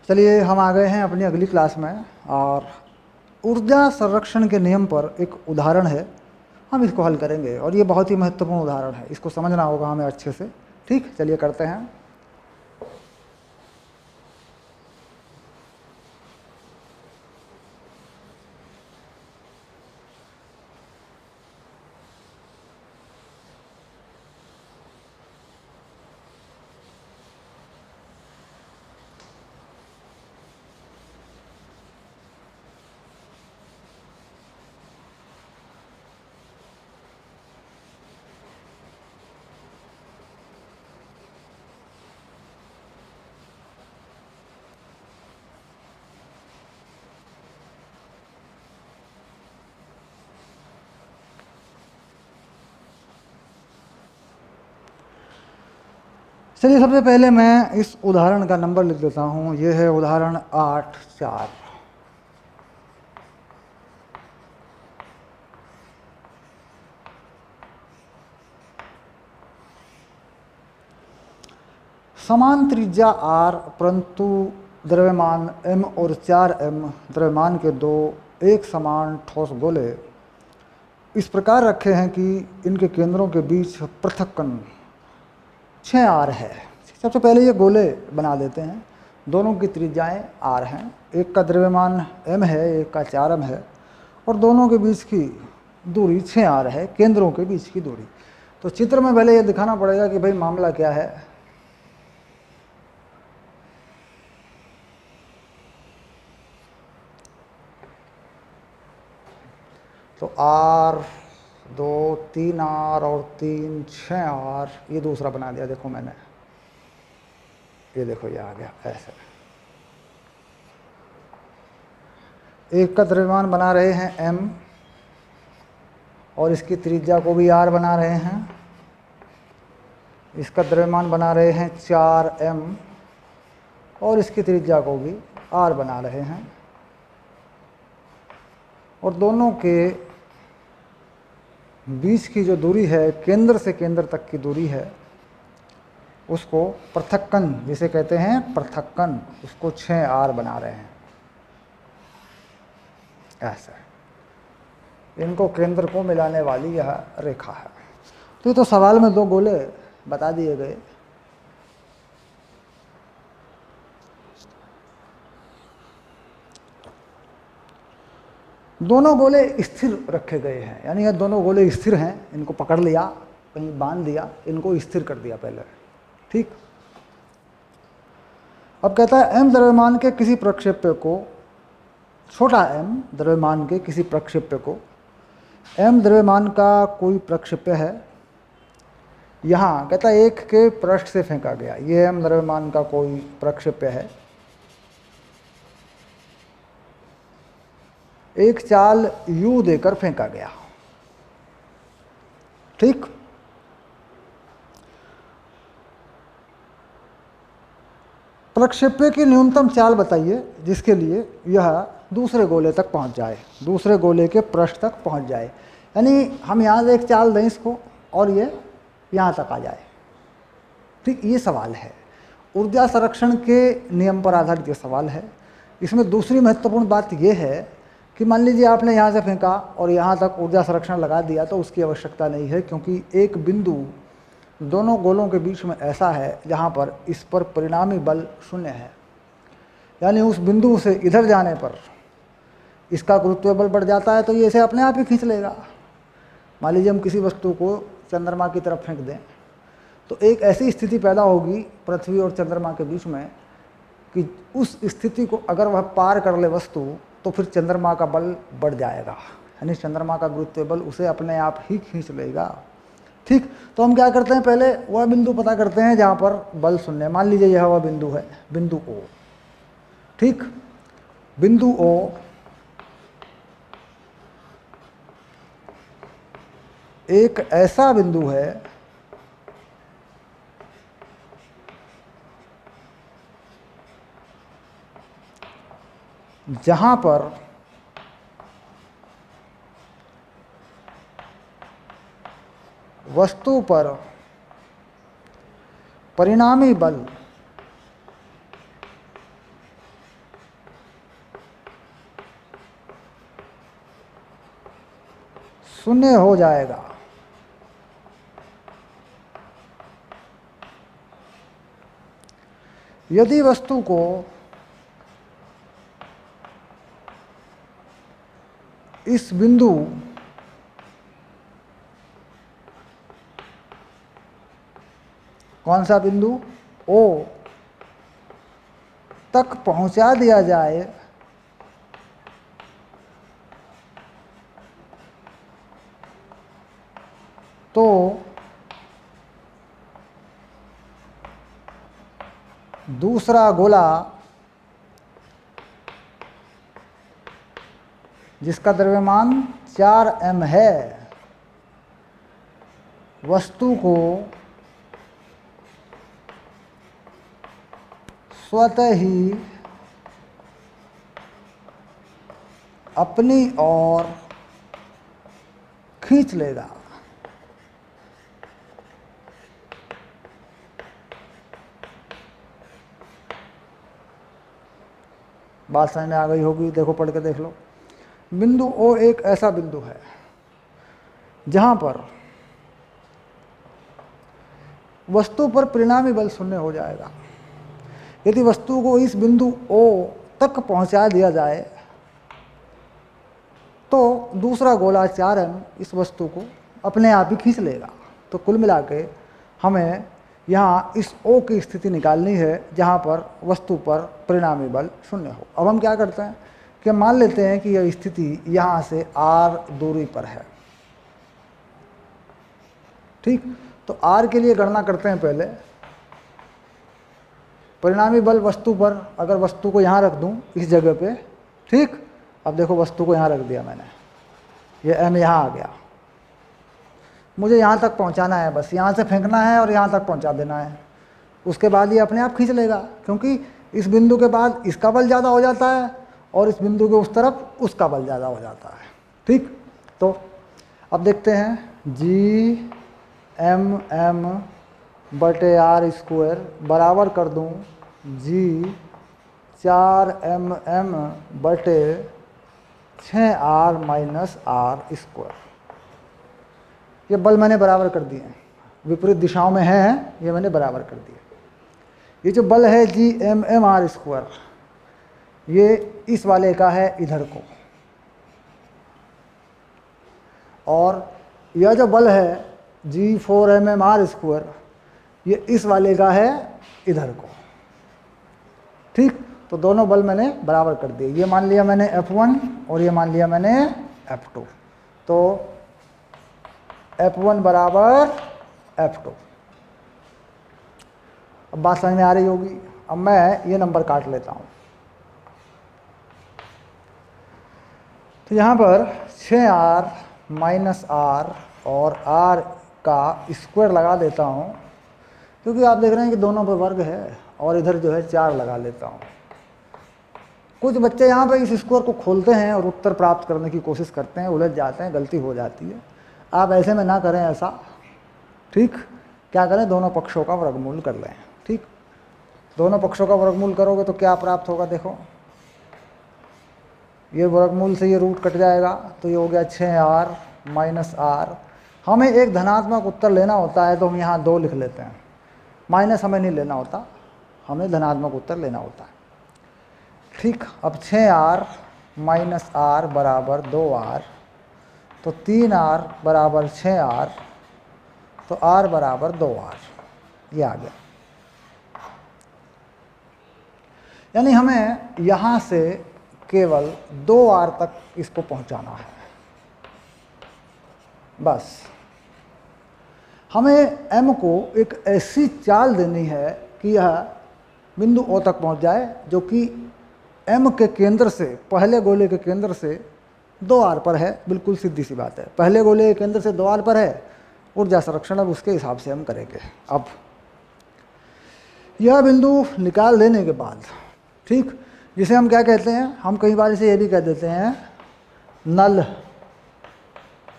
चलिए हम आ गए हैं अपनी अगली क्लास में, और ऊर्जा संरक्षण के नियम पर एक उदाहरण है, हम इसको हल करेंगे और ये बहुत ही महत्वपूर्ण उदाहरण है, इसको समझना होगा हमें अच्छे से। ठीक, चलिए करते हैं। चलिए सबसे पहले मैं इस उदाहरण का नंबर लिख देता हूँ। ये है उदाहरण 8.4। समान त्रिज्या r परंतु द्रव्यमान m और 4m द्रव्यमान के दो एक समान ठोस गोले इस प्रकार रखे हैं कि इनके केंद्रों के बीच पृथक्कन 6r है। सबसे पहले ये गोले बना देते हैं, दोनों की त्रिज्याएं r हैं, एक का द्रव्यमान m है, एक का 4m है, और दोनों के बीच की दूरी 6r है, केंद्रों के बीच की दूरी। तो चित्र में पहले ये दिखाना पड़ेगा कि भाई मामला क्या है। तो r 2 3r और 3 6r, ये दूसरा बना दिया। देखो मैंने, ये देखो ये आ गया ऐसे। एक का द्रव्यमान बना रहे हैं m और इसकी त्रिज्या को भी r बना रहे हैं। इसका द्रव्यमान बना रहे हैं 4m और इसकी त्रिज्या को भी r बना रहे हैं, और दोनों के बीच की जो दूरी है, केंद्र से केंद्र तक की दूरी है, उसको पृथक्कन जिसे कहते हैं, पृथक्कन, उसको 6r बना रहे हैं ऐसे। इनको केंद्र को मिलाने वाली यह रेखा है। तो ये तो सवाल में दो गोले बता दिए गए। दोनों गोले स्थिर रखे गए हैं, यानी ये दोनों गोले स्थिर हैं। इनको पकड़ लिया, कहीं बांध दिया, इनको स्थिर कर दिया पहले। ठीक, अब कहता है m द्रव्यमान के किसी प्रक्षेप्य को, छोटा m द्रव्यमान के किसी प्रक्षेप्य को, m द्रव्यमान का कोई प्रक्षेप्य है, यहाँ कहता है एक के पृष्ठ से फेंका गया। ये m द्रव्यमान का कोई प्रक्षेप्य है, एक चाल u देकर फेंका गया। ठीक, प्रक्षेप्य की न्यूनतम चाल बताइए जिसके लिए यह दूसरे गोले तक पहुंच जाए, दूसरे गोले के पृष्ठ तक पहुंच जाए। यानी हम यहाँ से एक चाल दें इसको और ये यहाँ तक आ जाए। ठीक, ये सवाल है, ऊर्जा संरक्षण के नियम पर आधारित ये सवाल है। इसमें दूसरी महत्वपूर्ण बात यह है कि मान लीजिए आपने यहाँ से फेंका और यहाँ तक ऊर्जा संरक्षण लगा दिया, तो उसकी आवश्यकता नहीं है, क्योंकि एक बिंदु दोनों गोलों के बीच में ऐसा है जहाँ पर इस पर परिणामी बल शून्य है। यानी उस बिंदु से इधर जाने पर इसका गुरुत्वीय बल बढ़ जाता है, तो ये इसे अपने आप ही खींच लेगा। मान लीजिए हम किसी वस्तु को चंद्रमा की तरफ फेंक दें, तो एक ऐसी स्थिति पैदा होगी पृथ्वी और चंद्रमा के बीच में कि उस स्थिति को अगर वह पार कर ले वस्तु, तो फिर चंद्रमा का बल बढ़ जाएगा, यानी चंद्रमा का गुरुत्वीय बल उसे अपने आप ही खींच लेगा। ठीक, तो हम क्या करते हैं, पहले वह बिंदु पता करते हैं जहाँ पर बल शून्य है। मान लीजिए यह वह बिंदु है, बिंदु O। ठीक, बिंदु O एक ऐसा बिंदु है जहाँ पर वस्तु पर परिणामी बल शून्य हो जाएगा। यदि वस्तु को इस बिंदु कौन सा बिंदु O तक पहुंचा दिया जाए तो दूसरा गोला जिसका द्रव्यमान 4m है वस्तु को स्वतः ही अपनी ओर खींच लेगा। बात समझ में आ गई होगी, देखो पढ़ के देख लो। बिंदु O एक ऐसा बिंदु है जहां पर वस्तु पर परिणामी बल शून्य हो जाएगा। यदि वस्तु को इस बिंदु O तक पहुंचा दिया जाए तो दूसरा गोला 4m इस वस्तु को अपने आप ही खींच लेगा। तो कुल मिला के हमें यहाँ इस O की स्थिति निकालनी है जहाँ पर वस्तु पर परिणामी बल शून्य हो। अब हम क्या करते हैं कि मान लेते हैं कि यह स्थिति यहाँ से r दूरी पर है। ठीक, तो r के लिए गणना करते हैं पहले। परिणामी बल वस्तु पर, अगर वस्तु को यहाँ रख दूँ इस जगह पे, ठीक, अब देखो वस्तु को यहाँ रख दिया मैंने, ये m यहाँ आ गया, मुझे यहाँ तक पहुँचाना है, बस यहाँ से फेंकना है और यहाँ तक पहुँचा देना है। उसके बाद ये अपने आप खींच लेगा, क्योंकि इस बिंदु के बाद इसका बल ज़्यादा हो जाता है और इस बिंदु के उस तरफ उसका बल ज़्यादा हो जाता है। ठीक, तो अब देखते हैं जी एम एम बटे आर स्क्वायर बराबर कर दूँ जी 4mm बटे 6r माइनस आर स्क्वायर। ये बल मैंने बराबर कर दिए, विपरीत दिशाओं में हैं, ये मैंने बराबर कर दिए। ये जो बल है G M m r square, ये इस वाले का है इधर को, और यह जो बल है जी 4mm आर स्क्वायर, ये इस वाले का है इधर को। ठीक, तो दोनों बल मैंने बराबर कर दिए। ये मान लिया मैंने F1 और ये मान लिया मैंने F2। तो F1 बराबर F2। अब बात समझ में आ रही होगी। अब मैं ये नंबर काट लेता हूँ। तो यहाँ पर 6r माइनस आर और r का स्क्वायर लगा देता हूँ, क्योंकि आप देख रहे हैं कि दोनों पर वर्ग है, और इधर जो है 4 लगा लेता हूँ। कुछ बच्चे यहाँ पे इस स्क्वायर को खोलते हैं और उत्तर प्राप्त करने की कोशिश करते हैं, उलझ जाते हैं, गलती हो जाती है। आप ऐसे में ना करें ऐसा। ठीक, क्या करें, दोनों पक्षों का वर्गमूल कर लें। ठीक, दोनों पक्षों का वर्गमूल करोगे तो क्या प्राप्त होगा, देखो ये वर्गमूल से ये रूट कट जाएगा, तो ये हो गया 6r माइनस आर। हमें एक धनात्मक उत्तर लेना होता है तो हम यहाँ 2 लिख लेते हैं, माइनस हमें नहीं लेना होता, हमें धनात्मक उत्तर लेना होता है। ठीक, अब 6r माइनस आर बराबर 2r, तो 3r बराबर 6r, तो r बराबर 2r, ये आ गया। यानी हमें यहाँ से केवल 2r तक इसको पहुँचाना है, बस। हमें m को एक ऐसी चाल देनी है कि यह बिंदु O तक पहुँच जाए, जो कि m के केंद्र से, पहले गोले के केंद्र से 2r पर है। बिल्कुल सीधी सी बात है, पहले गोले के केंद्र से 2r पर है। ऊर्जा संरक्षण अब उसके हिसाब से हम करेंगे। अब यह बिंदु निकाल देने के बाद, ठीक, जिसे हम क्या कहते हैं, हम कई बार इसे ये भी कह देते हैं नल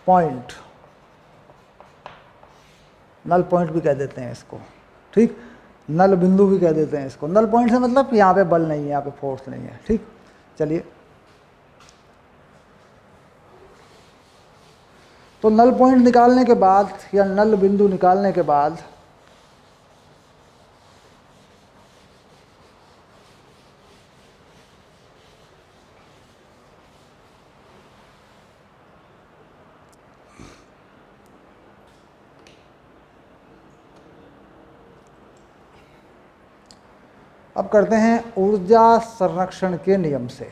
पॉइंट, नल पॉइंट भी कह देते हैं इसको। ठीक, नल बिंदु भी कह देते हैं इसको। नल पॉइंट से मतलब यहाँ पे बल नहीं है, यहाँ पे फोर्स नहीं है। ठीक, चलिए, तो नल पॉइंट निकालने के बाद या नल बिंदु निकालने के बाद अब करते हैं ऊर्जा संरक्षण के नियम से।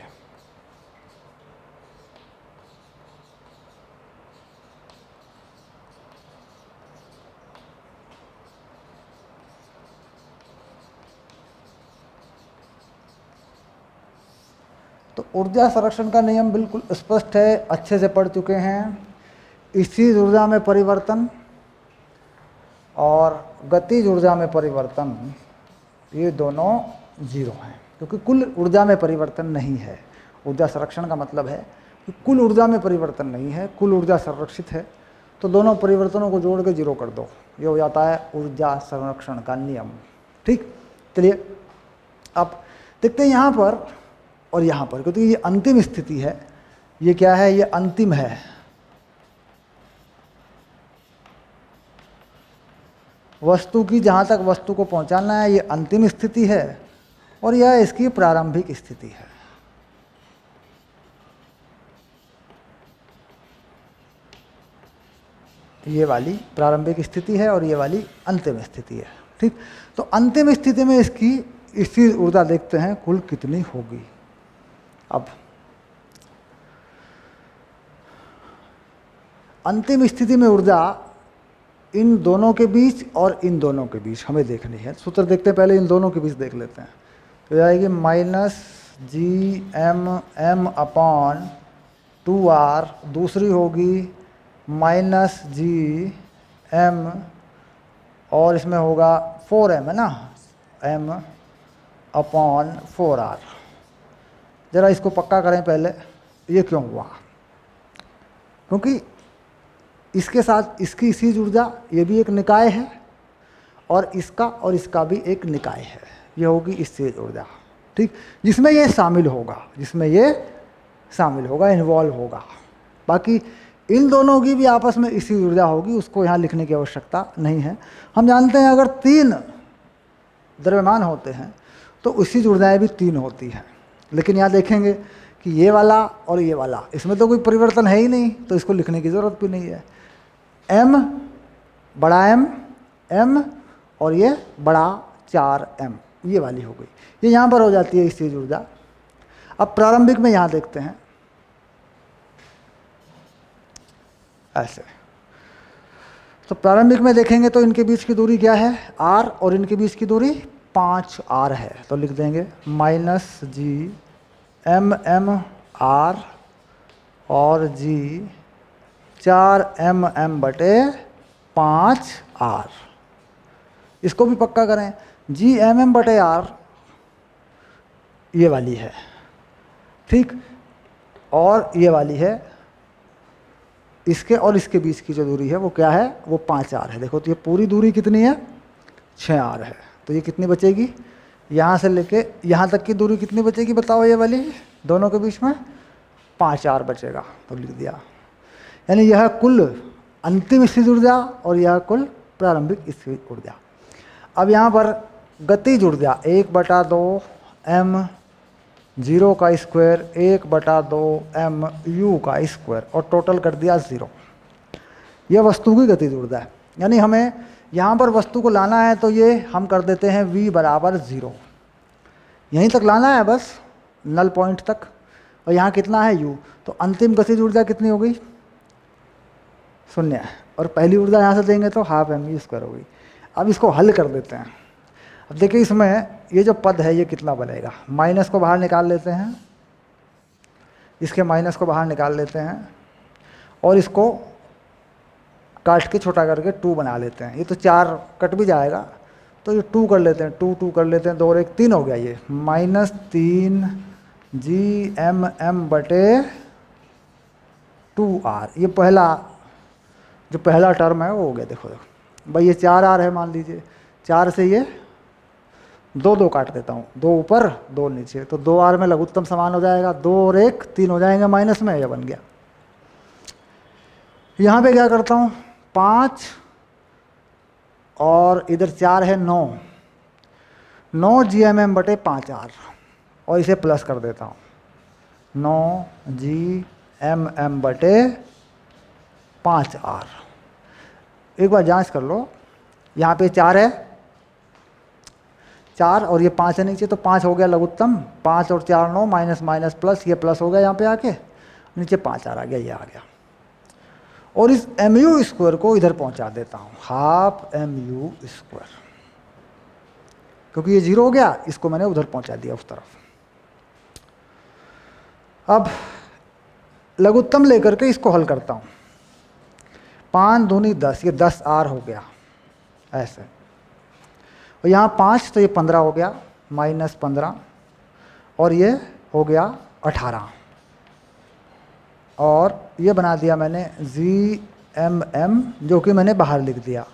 तो ऊर्जा संरक्षण का नियम बिल्कुल स्पष्ट है, अच्छे से पढ़ चुके हैं। स्थिर ऊर्जा में परिवर्तन और गतिज ऊर्जा में परिवर्तन, ये दोनों जीरो हैं, क्योंकि कुल ऊर्जा में परिवर्तन नहीं है। ऊर्जा संरक्षण का मतलब है कि कुल ऊर्जा में परिवर्तन नहीं है, कुल ऊर्जा संरक्षित है। तो दोनों परिवर्तनों को जोड़ के जीरो कर दो, ये हो जाता है ऊर्जा संरक्षण का नियम। ठीक, चलिए अब देखते हैं यहाँ पर और यहाँ पर, क्योंकि ये अंतिम स्थिति है। ये क्या है? ये अंतिम है। वस्तु की जहाँ तक वस्तु को पहुँचाना है, ये अंतिम स्थिति है और यह इसकी प्रारंभिक स्थिति है। ये वाली प्रारंभिक स्थिति है और ये वाली अंतिम स्थिति है। ठीक, तो अंतिम स्थिति में इसकी स्थिर ऊर्जा देखते हैं कुल कितनी होगी। अब अंतिम स्थिति में ऊर्जा इन दोनों के बीच और इन दोनों के बीच हमें देखनी है। सूत्र देखते हैं, पहले इन दोनों के बीच देख लेते हैं। तो जाएगी -GM/2R, दूसरी होगी -GM और इसमें होगा 4M, है ना, M/4R। ज़रा इसको पक्का करें पहले, ये क्यों हुआ? क्योंकि इसके साथ इसकी स्थिर ऊर्जा, ये भी एक निकाय है और इसका भी एक निकाय है। ये होगी स्थिर ऊर्जा। ठीक, जिसमें ये शामिल होगा, इन्वॉल्व होगा। बाकी इन दोनों की भी आपस में स्थिर ऊर्जा होगी, उसको यहाँ लिखने की आवश्यकता नहीं है। हम जानते हैं अगर 3 द्रव्यमान होते हैं तो स्थिर ऊर्जाएँ भी 3 होती हैं। लेकिन यहाँ देखेंगे कि ये वाला और ये वाला, इसमें तो कोई परिवर्तन है ही नहीं, तो इसको लिखने की ज़रूरत भी नहीं है। M, बड़ा M और ये बड़ा 4M, ये वाली हो गई। ये यहाँ पर हो जाती है स्थिर ऊर्जा। अब प्रारंभिक में यहाँ देखते हैं ऐसे। तो प्रारंभिक में देखेंगे तो इनके बीच की दूरी क्या है? R, और इनके बीच की दूरी 5R है। तो लिख देंगे -GM/R और G 4MM/5R। इसको भी पक्का करें। GMM/R ये वाली है, ठीक, और ये वाली है। इसके और इसके बीच की जो दूरी है वो क्या है? वो 5R है। देखो तो ये पूरी दूरी कितनी है? 6R है। तो ये कितनी बचेगी? यहाँ से लेके यहाँ तक की दूरी कितनी बचेगी बताओ? ये वाली दोनों के बीच में 5R बचेगा। तो लिख दिया। यानी यह कुल अंतिम स्थिर ऊर्जा और यह कुल प्रारंभिक स्थिर ऊर्जा। अब यहाँ पर गतिज ऊर्जा 1/2m0 का स्क्वायर 1/2mu का स्क्वायर और टोटल कर दिया 0। यह वस्तु की गतिज ऊर्जा है। यानी हमें यहाँ पर वस्तु को लाना है तो ये हम कर देते हैं v = 0। यहीं तक लाना है बस, नल पॉइंट तक। और यहाँ कितना है u, तो अंतिम गतिज ऊर्जा कितनी हो गई? 0। और पहली ऊर्जा यहाँ से देंगे तो 12mv² होगी। अब इसको हल कर देते हैं। अब देखिए इसमें ये जो पद है ये कितना बनेगा? माइनस को बाहर निकाल लेते हैं, इसके माइनस को बाहर निकाल लेते हैं और इसको काट के छोटा करके 2 बना लेते हैं। ये तो 4 कट भी जाएगा तो ये 2 कर लेते हैं, 2 कर लेते हैं, 2 और 1 3 हो गया। ये -3GM/2R, ये पहला टर्म है वो हो गया। देखो भाई ये 4R है, मान लीजिए 4 से ये 2 काट देता हूँ, 2 ऊपर 2 नीचे, तो 2R में लघुत्तम समान हो जाएगा। 2 और 1 3 हो जाएंगे माइनस में, यह बन गया। यहाँ पे क्या करता हूँ, 5 और इधर 4 है, 9 GMM बटे 5R, और इसे प्लस कर देता हूँ, 9 GMM बटे 5R। एक बार जांच कर लो, यहाँ पे 4 है, 4 और ये 5 है नीचे, तो 5 हो गया लघुत्तम, 5 और 4 9, माइनस माइनस प्लस, ये प्लस हो गया यहाँ पे आके, नीचे 5R आ गया, ये आ गया। और इस mu स्क्वायर को इधर पहुँचा देता हूँ, हाफ mu स्क्वायर, क्योंकि ये 0 हो गया, इसको मैंने उधर पहुँचा दिया उस तरफ। अब लघुत्तम लेकर के इसको हल करता हूँ, 5 दूनी 10, ये 10R हो गया ऐसे, और यहाँ 5 तो ये 15 हो गया, माइनस 15, और ये हो गया 18, और ये बना दिया मैंने GMM, जो कि मैंने बाहर लिख दिया,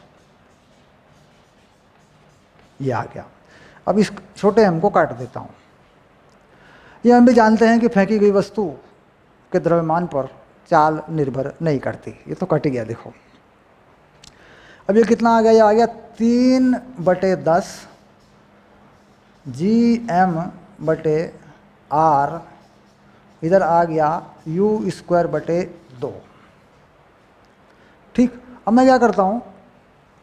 ये आ गया। अब इस छोटे m को काट देता हूँ। ये हम भी जानते हैं कि फेंकी गई वस्तु के द्रव्यमान पर चाल निर्भर नहीं करती, ये तो कट गया देखो। अब ये कितना आ गया, ये आ गया 3/10 GM बटे R, इधर आ गया U स्क्वायर बटे 2। ठीक, अब मैं क्या करता हूँ,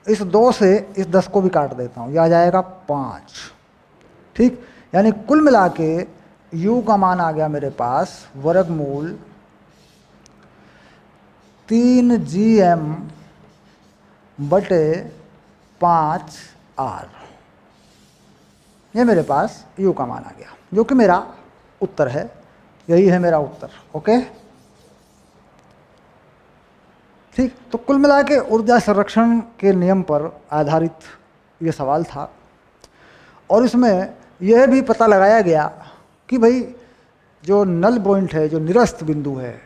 इस 2 से इस 10 को भी काट देता हूँ, यह आ जाएगा 5। ठीक, यानी कुल मिला के U का मान आ गया मेरे पास वर्गमूल 3 GM बटे 5R, ये मेरे पास U का मान आ गया, जो कि मेरा उत्तर है, यही है मेरा उत्तर। ओके, ठीक, तो कुल मिला के ऊर्जा संरक्षण के नियम पर आधारित ये सवाल था, और इसमें यह भी पता लगाया गया कि भाई जो नल पॉइंट है, जो निरस्त बिंदु है,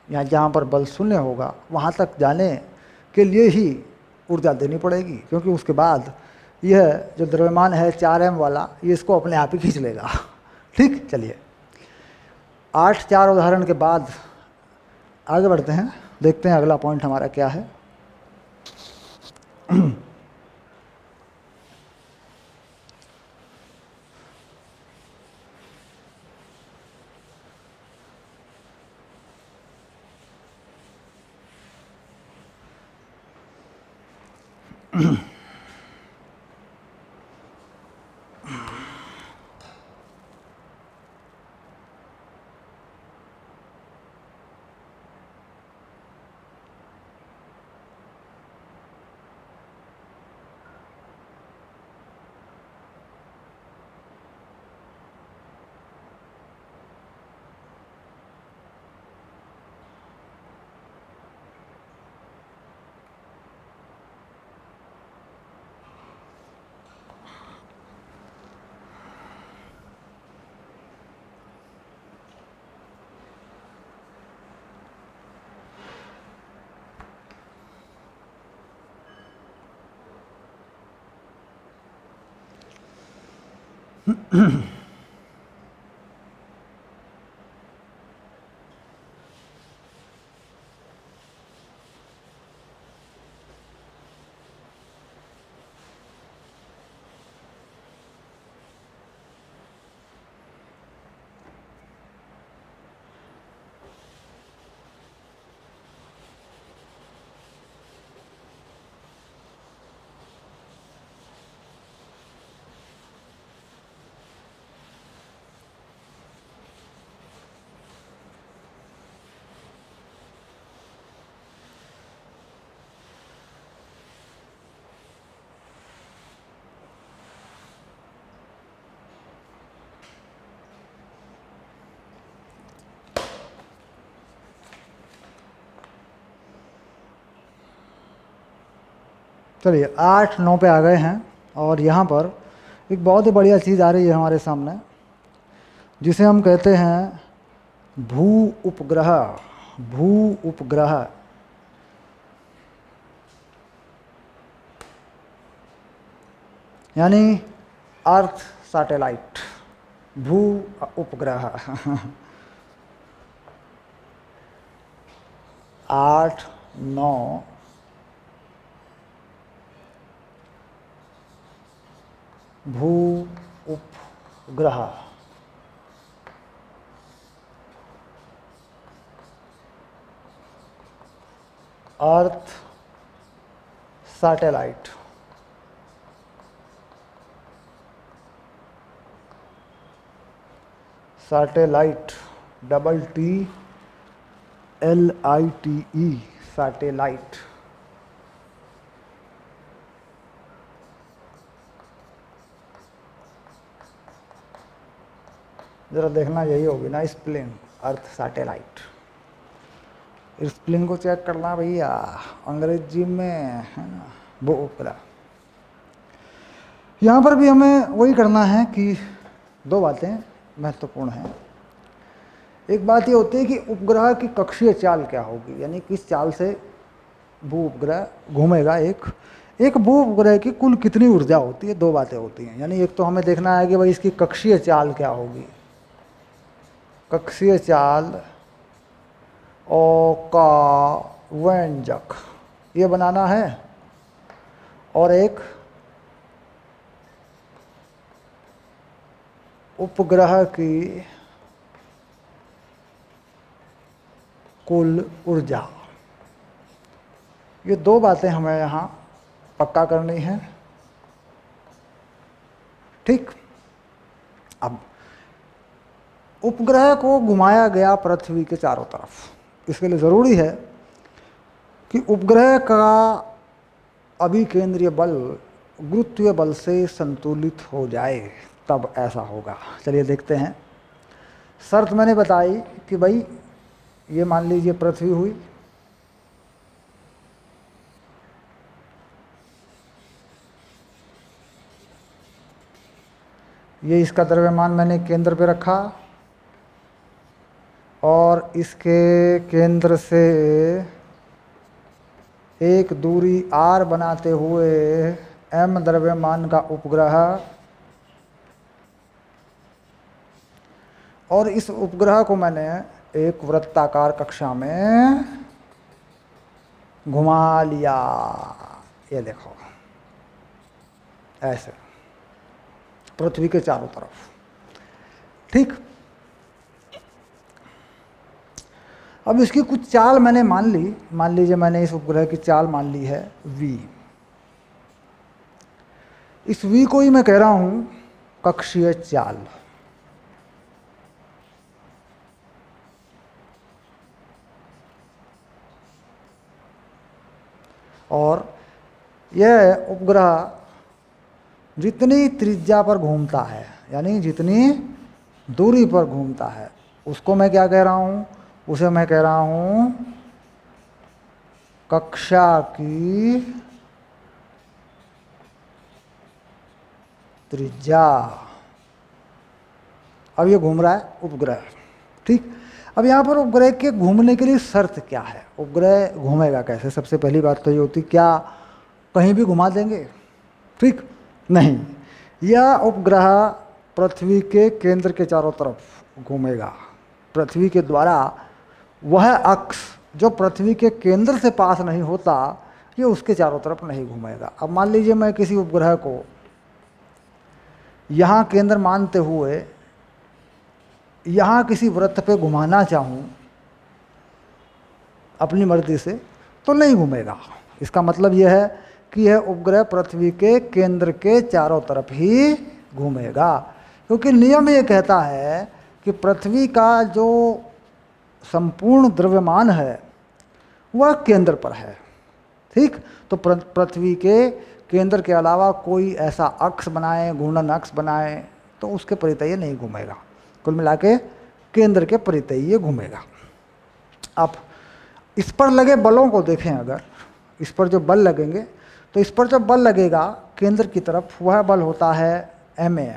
यहाँ जहाँ पर बल शून्य होगा, वहाँ तक जाने के लिए ही ऊर्जा देनी पड़ेगी, क्योंकि उसके बाद यह जो द्रव्यमान है 4m वाला, ये इसको अपने आप ही खींच लेगा। ठीक, चलिए 8 उदाहरण के बाद आगे बढ़ते हैं, देखते हैं अगला पॉइंट हमारा क्या है। चलिए 8 9 पे आ गए हैं, और यहाँ पर एक बहुत ही बढ़िया चीज़ आ रही है हमारे सामने, जिसे हम कहते हैं भू उपग्रह। भू उपग्रह यानी अर्थ सैटेलाइट, भू उपग्रह। 8 9 भू उपग्रह अर्थ सैटेलाइट SATLITE सैटेलाइट। जरा देखना यही होगी ना, स्प्लिंग अर्थ सैटेलाइट। स्प्लिंग को चेक करना भैया, अंग्रेजी में है ना, वो उपग्रह। यहाँ पर भी हमें वही करना है कि दो बातें महत्वपूर्ण हैं। एक बात ये होती है कि उपग्रह की कक्षीय चाल क्या होगी, यानी किस चाल से भू उपग्रह घूमेगा। एक भू उपग्रह की कुल कितनी ऊर्जा होती है, दो बातें होती हैं। यानी एक तो हमें देखना है कि भाई इसकी कक्षीय चाल क्या होगी, कक्षीय चाल ओ का व्यंजक ये बनाना है, और एक उपग्रह की कुल ऊर्जा। ये दो बातें हमें यहाँ पक्का करनी है। ठीक, अब उपग्रह को घुमाया गया पृथ्वी के चारों तरफ। इसके लिए ज़रूरी है कि उपग्रह का अभिकेंद्रीय बल गुरुत्वीय बल से संतुलित हो जाए, तब ऐसा होगा। चलिए देखते हैं। शर्त मैंने बताई कि भाई ये मान लीजिए पृथ्वी हुई, ये इसका द्रव्यमान मैंने केंद्र पे रखा, और इसके केंद्र से एक दूरी r बनाते हुए m द्रव्यमान का उपग्रह, और इस उपग्रह को मैंने एक वृत्ताकार कक्षा में घुमा लिया। ये देखो ऐसे पृथ्वी के चारों तरफ। ठीक, अब इसकी कुछ चाल मैंने मान ली। मान लीजिए मैंने इस उपग्रह की चाल मान ली है v। इस v को ही मैं कह रहा हूं कक्षीय चाल। और यह उपग्रह जितनी त्रिज्या पर घूमता है, यानी जितनी दूरी पर घूमता है, उसको मैं क्या कह रहा हूं, उसे मैं कह रहा हूं कक्षा की त्रिज्या। अब ये घूम रहा है उपग्रह। ठीक, अब यहाँ पर उपग्रह के घूमने के लिए शर्त क्या है, उपग्रह घूमेगा कैसे। सबसे पहली बात तो ये होती, क्या कहीं भी घुमा देंगे? ठीक नहीं, यह उपग्रह पृथ्वी के केंद्र के चारों तरफ घूमेगा। पृथ्वी के द्वारा वह अक्ष जो पृथ्वी के केंद्र से पास नहीं होता, ये उसके चारों तरफ नहीं घूमेगा। अब मान लीजिए मैं किसी उपग्रह को यहाँ केंद्र मानते हुए यहाँ किसी वृत्त पे घुमाना चाहूँ अपनी मर्जी से, तो नहीं घूमेगा। इसका मतलब यह है कि यह उपग्रह पृथ्वी के केंद्र के चारों तरफ ही घूमेगा, क्योंकि नियम ये कहता है कि पृथ्वी का जो संपूर्ण द्रव्यमान है वह केंद्र पर है। ठीक, तो पृथ्वी के केंद्र के अलावा कोई ऐसा अक्ष बनाए, घूर्णन अक्ष बनाए, तो उसके परितः नहीं घूमेगा। कुल मिला के केंद्र के परितः ये घूमेगा। अब इस पर लगे बलों को देखें, अगर इस पर जो बल लगेंगे, तो इस पर जो बल लगेगा केंद्र की तरफ, वह बल होता है ma।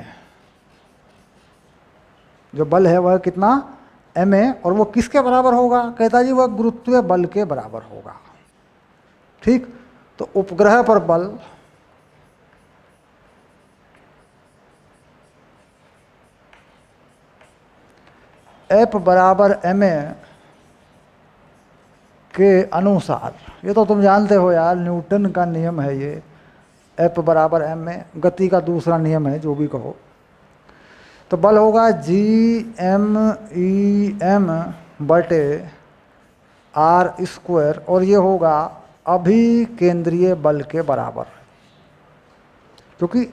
जो बल है वह कितना, ma, और वो किसके बराबर होगा? कहता जी वह गुरुत्वीय बल के बराबर होगा। ठीक, तो उपग्रह पर बल F बराबर ma के अनुसार, ये तो तुम जानते हो यार, न्यूटन का नियम है ये, F बराबर m में, गति का दूसरा नियम है, जो भी कहो। तो बल होगा G_m_E_m बटे r², और ये होगा अभिकेंद्रीय बल के बराबर। क्योंकि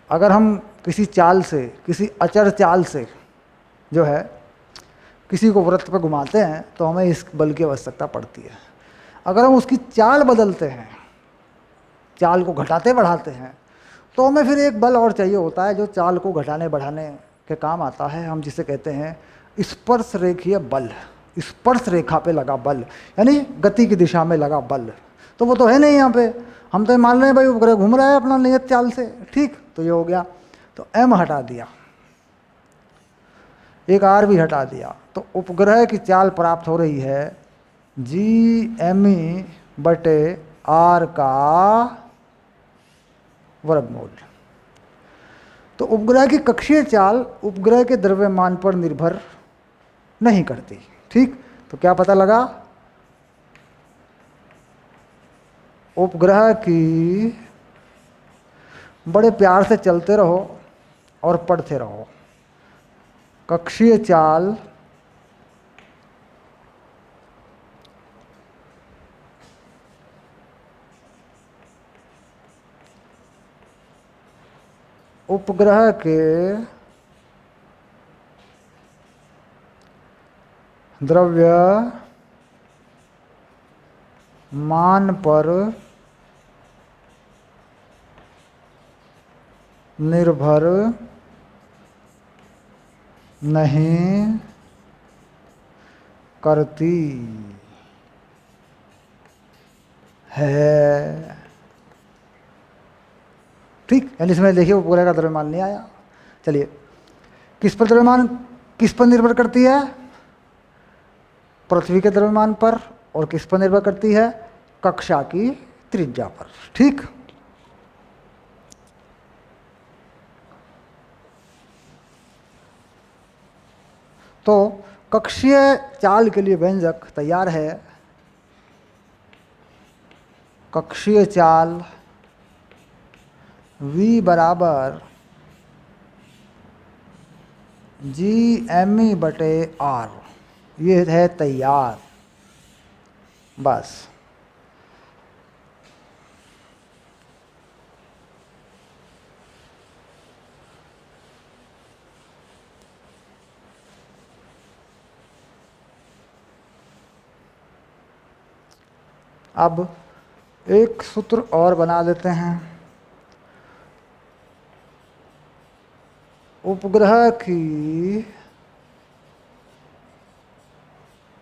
अगर हम किसी चाल से, किसी अचर चाल से जो है किसी को वृत्त पर घुमाते हैं तो हमें इस बल की आवश्यकता पड़ती है। अगर हम उसकी चाल बदलते हैं, चाल को घटाते बढ़ाते हैं, तो हमें फिर एक बल और चाहिए होता है जो चाल को घटाने बढ़ाने के काम आता है। हम जिसे कहते हैं स्पर्श रेखीय बल, स्पर्श रेखा पे लगा बल, यानी गति की दिशा में लगा बल। तो वो तो है नहीं यहाँ पे, हम तो मान रहे हैं भाई उपग्रह घूम रहा है अपना नियत चाल से, ठीक। तो ये हो गया, तो m हटा दिया, एक r भी हटा दिया, तो उपग्रह की चाल प्राप्त हो रही है G_m_e बटे r का वर्गमूल। तो उपग्रह की कक्षीय चाल उपग्रह के द्रव्यमान पर निर्भर नहीं करती, ठीक। तो क्या पता लगा, उपग्रह की, बड़े प्यार से चलते रहो और पढ़ते रहो, कक्षीय चाल उपग्रह के द्रव्यमान पर निर्भर नहीं करती है, ठीक। यानी इसमें देखिए उपग्रह का द्रव्यमान नहीं आया। चलिए, किस पर द्रव्यमान, किस पर निर्भर करती है, पृथ्वी के द्रव्यमान पर, और किस पर निर्भर करती है, कक्षा की त्रिज्या पर, ठीक। तो कक्षीय चाल के लिए व्यंजक तैयार है। कक्षीय चाल V बराबर G_m_e बटे r, ये है तैयार, बस। अब एक सूत्र और बना लेते हैं। उपग्रह की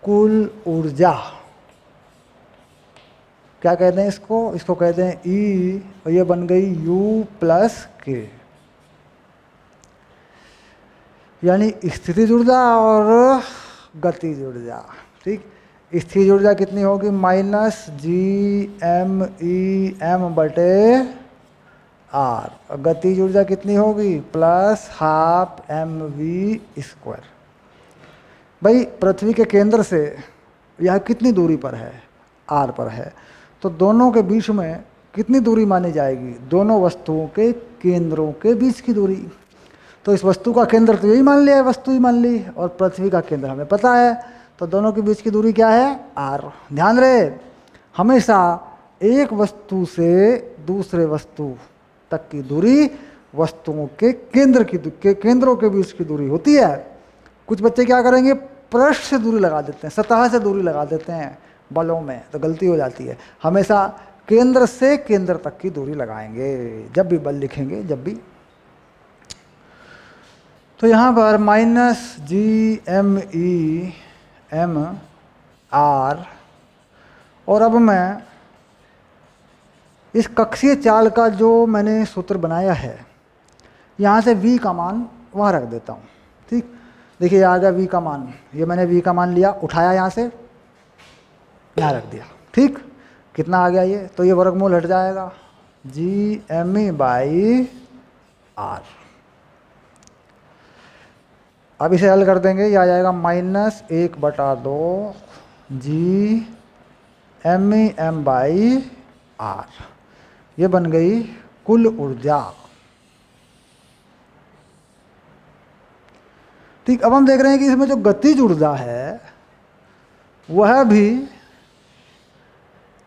कुल ऊर्जा, क्या कहते हैं इसको, इसको कहते हैं E, और ये बन गई U+K, यानी स्थितिज ऊर्जा और गतिज ऊर्जा, ठीक। स्थितिज ऊर्जा कितनी होगी, -G_m_e_m बटे r, और गतिज ऊर्जा कितनी होगी, +12 mv²। भाई पृथ्वी के केंद्र से यह कितनी दूरी पर है, r पर है, तो दोनों के बीच में कितनी दूरी मानी जाएगी, दोनों वस्तुओं के केंद्रों के बीच की दूरी। तो इस वस्तु का केंद्र तो यही मान लिया है, वस्तु ही मान ली, और पृथ्वी का केंद्र हमें पता है, तो दोनों के बीच की दूरी क्या है, r। ध्यान रहे, हमेशा एक वस्तु से दूसरे वस्तु तक की दूरी वस्तुओं के केंद्रों के बीच की दूरी होती है। कुछ बच्चे क्या करेंगे, पृष्ठ से दूरी लगा देते हैं, सतह से दूरी लगा देते हैं बलों में, तो गलती हो जाती है। हमेशा केंद्र से केंद्र तक की दूरी लगाएंगे जब भी बल लिखेंगे, जब भी। तो यहाँ पर -G_m_e_m_r, और अब मैं इस कक्षीय चाल का जो मैंने सूत्र बनाया है, यहाँ से v का मान वहाँ रख देता हूँ, ठीक। देखिए आ गया v का मान, ये मैंने v का मान लिया, उठाया यहाँ से, यहाँ रख दिया, ठीक। कितना आ गया ये, तो ये वर्गमूल हट जाएगा, G_m_e/r। अब इसे हल कर देंगे, ये आ जाएगा -1/2 G MEM/R, ये बन गई कुल ऊर्जा। ठीक, अब हम देख रहे हैं कि इसमें जो गतिज ऊर्जा है वह भी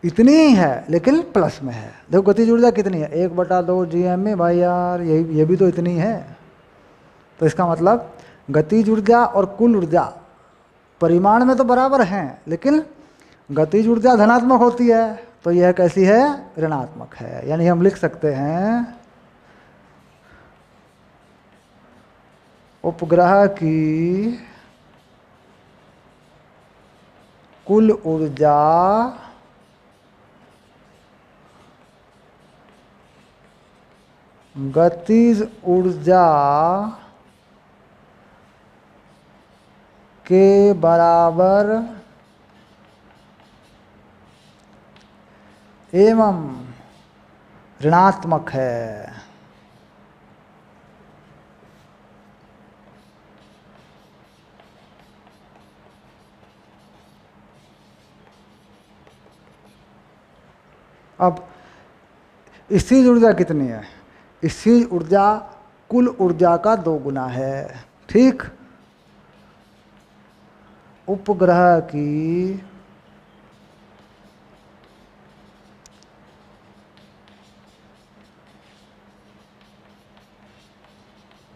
इतनी ही है लेकिन प्लस में है। देखो गतिज ऊर्जा कितनी है, 1/2 GmA/R, ये भी तो इतनी है। तो इसका मतलब गतिज ऊर्जा और कुल ऊर्जा परिमाण में तो बराबर हैं, लेकिन गतिज ऊर्जा धनात्मक होती है तो यह कैसी है, ऋणात्मक है। यानी हम लिख सकते हैं उपग्रह की कुल ऊर्जा गतिज ऊर्जा के बराबर एवं ऋणात्मक है। अब स्थिर ऊर्जा कितनी है, स्थिर ऊर्जा कुल ऊर्जा का 2 गुना है। ठीक, उपग्रह की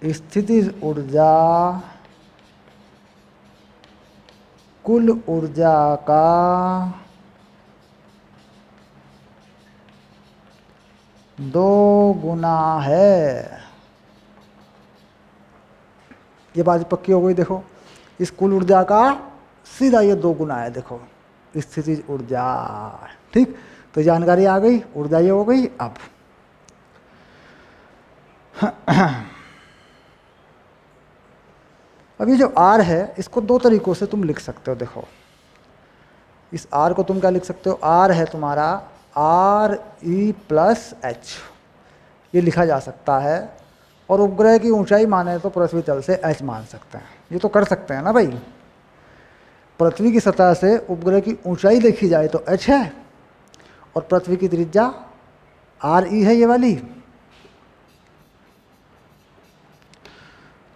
स्थितिज ऊर्जा कुल ऊर्जा का 2 गुना है। ये बात पक्की हो गई। देखो इस कुल ऊर्जा का सीधा ये 2 गुना है। देखो स्थितिज ऊर्जा। ठीक, तो जानकारी आ गई, ऊर्जा ये हो गई। अब अब ये जो R है इसको 2 तरीकों से तुम लिख सकते हो। देखो इस R को तुम क्या लिख सकते हो, R है तुम्हारा RE+H, ये लिखा जा सकता है। और उपग्रह की ऊंचाई माने तो पृथ्वी तल से H मान सकते हैं। ये तो कर सकते हैं ना भाई। पृथ्वी की सतह से उपग्रह की ऊंचाई देखी जाए तो H है और पृथ्वी की त्रिज्या RE है, ये वाली।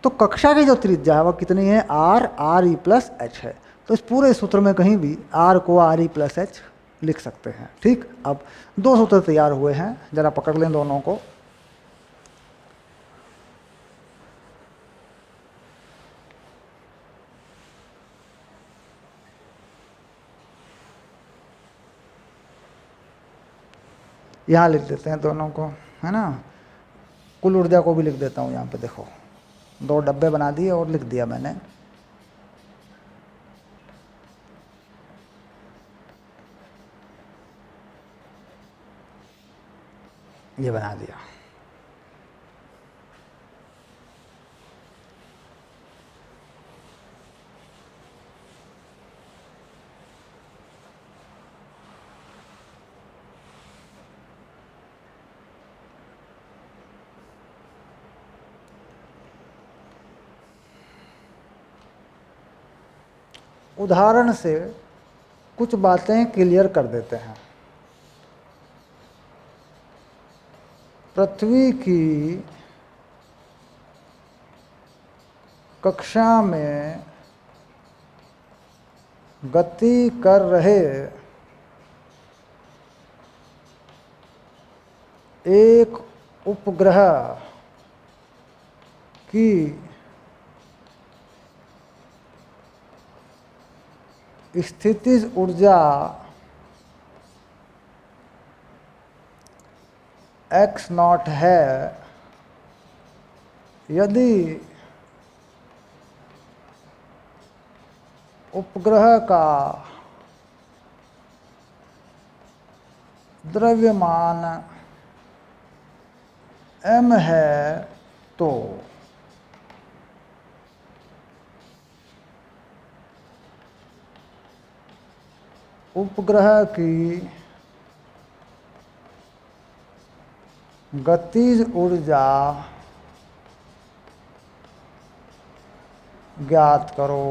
तो कक्षा की जो त्रिज्या है वह कितनी है, RE+H है। तो इस पूरे सूत्र में कहीं भी R को RE+H लिख सकते हैं। ठीक, अब 2 सूत्र तैयार हुए हैं, जरा पकड़ लें दोनों को। यहाँ लिख देते हैं दोनों को, है ना। कुल ऊर्जा को भी लिख देता हूँ यहाँ पे। देखो 2 डब्बे बना दिए और लिख दिया मैंने। ये बना दिया। उदाहरण से कुछ बातें क्लियर कर देते हैं। पृथ्वी की कक्षा में गति कर रहे एक उपग्रह की स्थितिज ऊर्जा x0 है यदि उपग्रह का द्रव्यमान m है तो उपग्रह की गतिज ऊर्जा ज्ञात करो।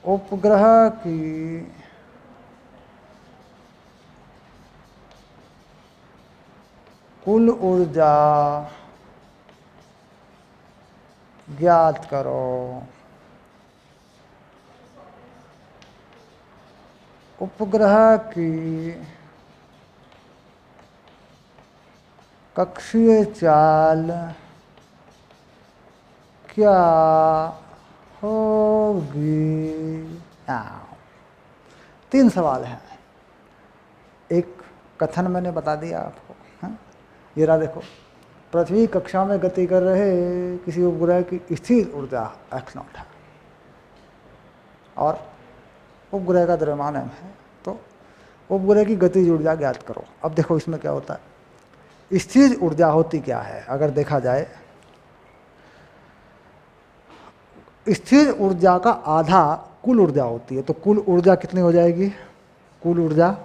उपग्रह की कुल ऊर्जा ज्ञात करो। उपग्रह की कक्षीय चाल क्या होगी? 3 सवाल हैं। एक कथन मैंने बता दिया आपको, हाँ? ये रहा देखो, पृथ्वी कक्षा में गति कर रहे किसी उपग्रह की स्थिर ऊर्जा x0 है और उपग्रह का द्रव्यमान m है, तो उपग्रह की गतिज ऊर्जा ज्ञात करो। अब देखो इसमें क्या होता है, स्थिर ऊर्जा होती क्या है? अगर देखा जाए, स्थिर ऊर्जा का आधा कुल ऊर्जा होती है, तो कुल ऊर्जा कितनी हो जाएगी? कुल ऊर्जा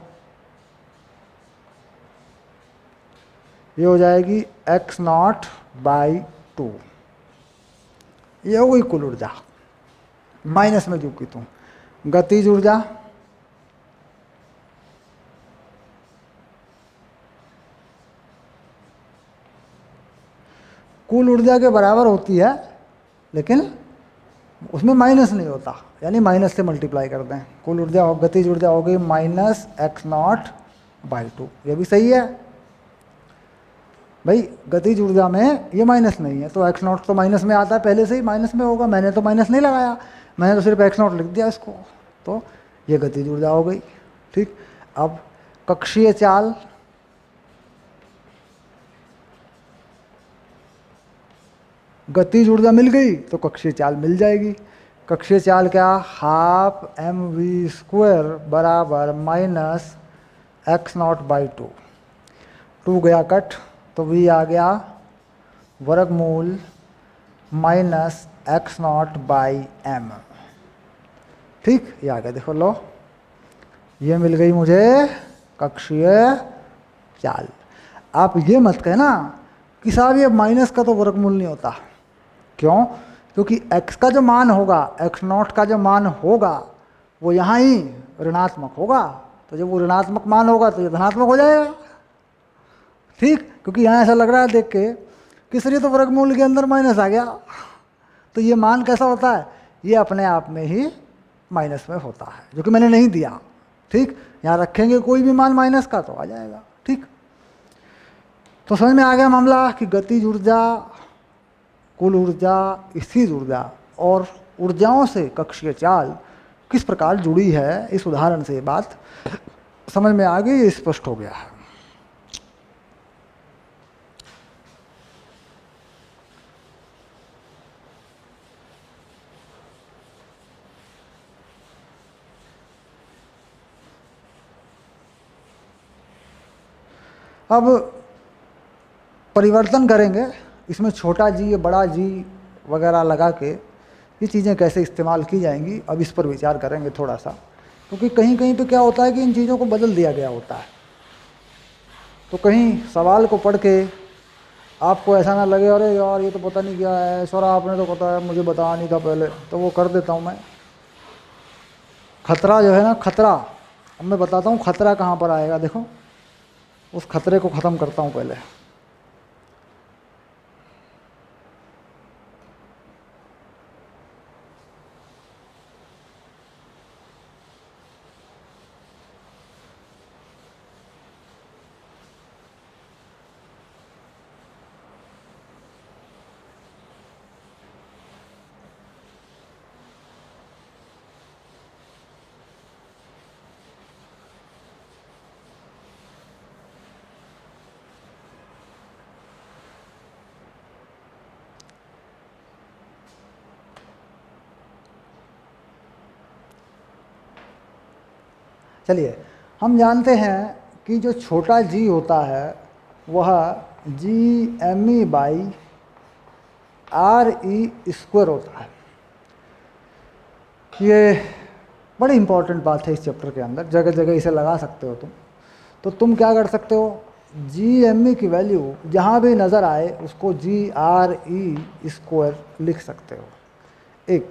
ये हो जाएगी x0/2। ये हो गई कुल ऊर्जा। माइनस में जो की तुम गतिज ऊर्जा कुल ऊर्जा के बराबर होती है, लेकिन उसमें माइनस नहीं होता, यानी माइनस से मल्टीप्लाई कर दें। कुल ऊर्जा और गतिज ऊर्जा हो गई -x0/2। ये भी सही है भाई, गतिज ऊर्जा में ये माइनस नहीं है, तो x0 तो माइनस में आता है, पहले से ही माइनस में होगा। मैंने तो माइनस नहीं लगाया, मैंने तो सिर्फ x0 लिख दिया इसको, तो ये गतिज ऊर्जा हो गई। ठीक, अब कक्षीय चाल, गतिज ऊर्जा मिल गई तो कक्षीय चाल मिल जाएगी। कक्षीय चाल क्या? 12mv² बराबर -x0/2। 2 गया कट, तो v आ गया वर्गमूल -x0/m। ठीक, ये आ गया, देखो लो, ये मिल गई मुझे कक्षीय चाल। आप ये मत कहना कि साहब ये माइनस का तो वर्गमूल नहीं होता। क्यों? क्योंकि x का जो मान होगा, x0 का जो मान होगा, वो यहाँ ही ऋणात्मक होगा, तो जब वो ऋणात्मक मान होगा तो ये धनात्मक हो जाएगा। ठीक, क्योंकि यहाँ ऐसा लग रहा है देख के कि सर ये तो वर्गमूल के अंदर माइनस आ गया, तो ये मान कैसा होता है? ये अपने आप में ही माइनस में होता है, जो कि मैंने नहीं दिया। ठीक, यहाँ रखेंगे कोई भी मान माइनस का तो आ जाएगा। ठीक, तो समझ में आ गया मामला कि गतिज ऊर्जा, कुल ऊर्जा, स्थिर ऊर्जा और ऊर्जाओं से कक्षीय चाल किस प्रकार जुड़ी है। इस उदाहरण से ये बात समझ में आ गई, स्पष्ट हो गया है। अब परिवर्तन करेंगे इसमें, छोटा जी या बड़ा जी वगैरह लगा के ये चीज़ें कैसे इस्तेमाल की जाएंगी, अब इस पर विचार करेंगे थोड़ा सा। क्योंकि कहीं कहीं पे क्या होता है कि इन चीज़ों को बदल दिया गया होता है, तो कहीं सवाल को पढ़ के आपको ऐसा ना लगे अरे यार ये तो पता नहीं क्या है सर, आपने तो पता है मुझे बताया नहीं था पहले, तो वो कर देता हूँ मैं। खतरा जो है ना, खतरा, अब मैं बताता हूँ खतरा कहाँ पर आएगा। देखो, उस खतरे को ख़त्म करता हूँ पहले। चलिए, हम जानते हैं कि जो छोटा जी होता है वह GME/RE² होता है। ये बड़ी इंपॉर्टेंट बात है इस चैप्टर के अंदर, जगह जगह इसे लगा सकते हो तुम। तो तुम क्या कर सकते हो, GME की वैल्यू जहाँ भी नज़र आए उसको GRE² लिख सकते हो। एक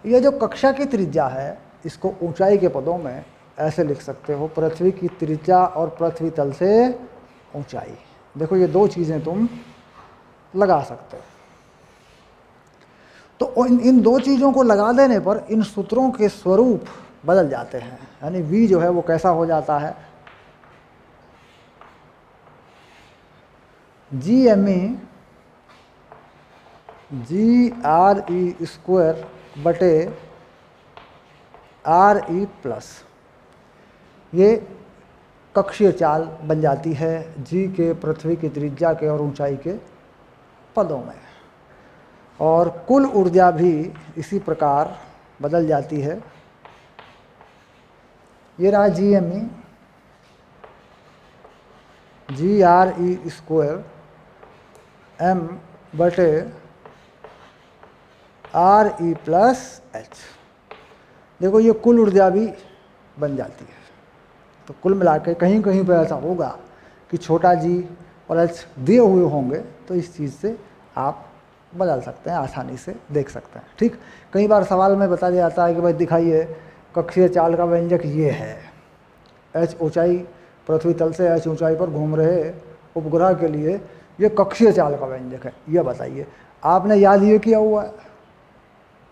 ये जो कक्षा की त्रिज्या है इसको ऊंचाई के पदों में ऐसे लिख सकते हो, पृथ्वी की त्रिज्या और पृथ्वी तल से ऊंचाई। देखो ये दो चीज़ें तुम लगा सकते हो। तो इन दो चीज़ों को लगा देने पर इन सूत्रों के स्वरूप बदल जाते हैं। यानी v जो है वो कैसा हो जाता है, GME GRE² बटे RE प्लस, ये कक्षीय चाल बन जाती है g के, पृथ्वी की त्रिज्या के और ऊंचाई के पदों में। और कुल ऊर्जा भी इसी प्रकार बदल जाती है। ये रहा GME GRE² m बटे RE प्लस h। देखो ये कुल ऊर्जा भी बन जाती है। तो कुल मिला के कहीं कहीं पर ऐसा होगा कि छोटा g और h दिए हुए होंगे, तो इस चीज़ से आप बदल सकते हैं, आसानी से देख सकते हैं। ठीक, कई बार सवाल में बता दिया जाता है कि भाई दिखाइए कक्षीय चाल का व्यंजक ये है, h ऊंचाई, पृथ्वी तल से h ऊंचाई पर घूम रहे उपग्रह के लिए ये कक्षीय चाल का व्यंजक है, ये बताइए। आपने याद ये किया हुआ है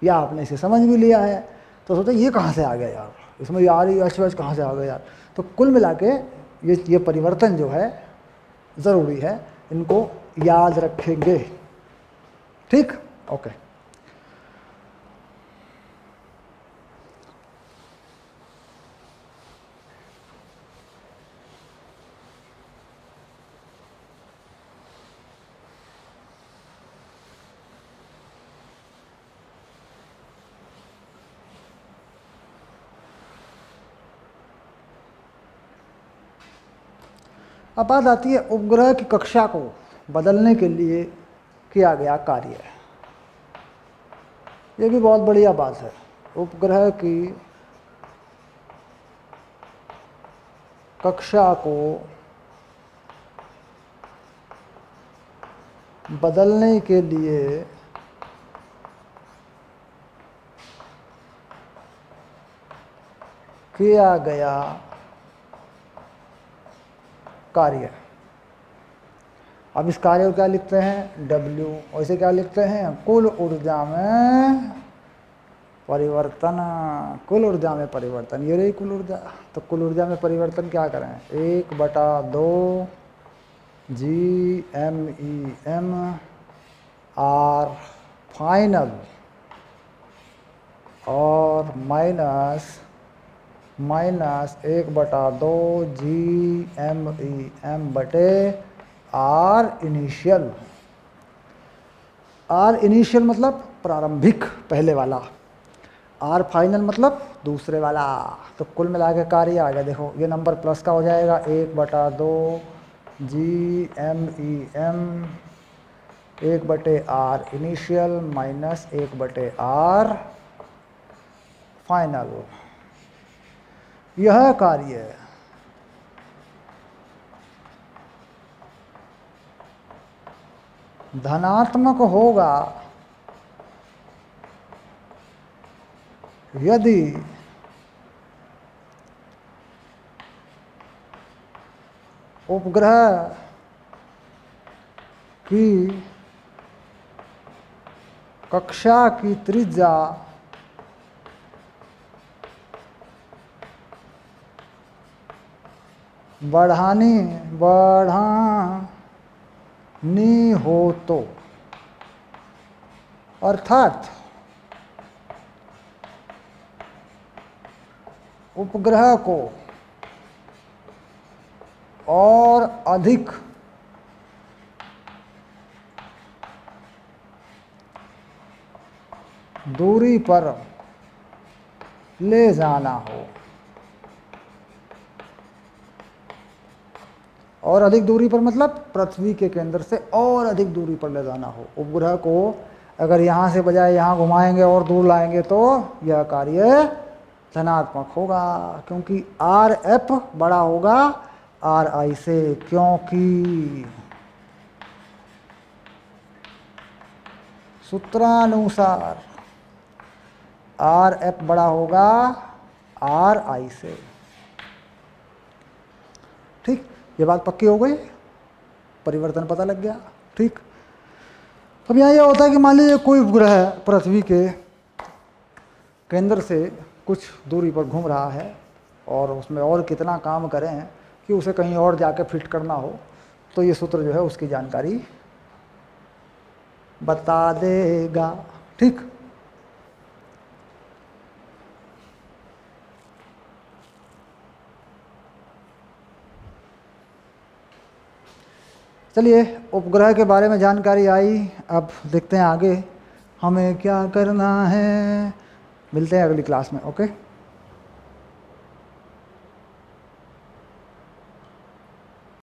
या आपने इसे समझ भी लिया है, तो सोचते ये कहाँ से आ गया यार, इसमें यार ये h कहाँ से आ गया यार। तो कुल मिला के ये परिवर्तन जो है ज़रूरी है, इनको याद रखेंगे। ठीक, ओके। अब बात आती है उपग्रह की कक्षा को बदलने के लिए किया गया कार्य। ये भी बहुत बढ़िया बात है। उपग्रह की कक्षा को बदलने के लिए किया गया कार्य। अब इस कार्य को क्या लिखते हैं, W, और इसे क्या लिखते हैं, कुल ऊर्जा में परिवर्तन। कुल ऊर्जा में परिवर्तन, ये रही कुल ऊर्जा। तो कुल ऊर्जा में परिवर्तन क्या करें, 1/2 GMEM R फाइनल और माइनस 1/2 GMEM बटे R इनिशियल। R इनिशियल मतलब प्रारंभिक, पहले वाला, R फाइनल मतलब दूसरे वाला। तो कुल मिला के कार्य आ गया। देखो ये नंबर प्लस का हो जाएगा, 1/2 GMEM 1/R initial minus 1/R final. यह कार्य धनात्मक होगा यदि उपग्रह की कक्षा की त्रिज्या बढ़ानी हो तो, अर्थात उपग्रह को और अधिक दूरी पर ले जाना हो, और अधिक दूरी पर मतलब पृथ्वी के केंद्र से और अधिक दूरी पर ले जाना हो। उपग्रह को अगर यहाँ से बजाय यहाँ घुमाएंगे और दूर लाएंगे तो यह कार्य धनात्मक होगा, क्योंकि RF बड़ा होगा RI से, क्योंकि सूत्रानुसार आर एफ बड़ा होगा आर आई से। ठीक, ये बात पक्की हो गई, परिवर्तन पता लग गया। ठीक, अब यहाँ यह होता है कि मान लीजिए कोई उपग्रह पृथ्वी के केंद्र से कुछ दूरी पर घूम रहा है और उसमें और कितना काम करें कि उसे कहीं और जाके फिट करना हो, तो ये सूत्र जो है उसकी जानकारी बता देगा। ठीक, चलिए उपग्रह के बारे में जानकारी आई। अब देखते हैं आगे हमें क्या करना है। मिलते हैं अगली क्लास में। ओके।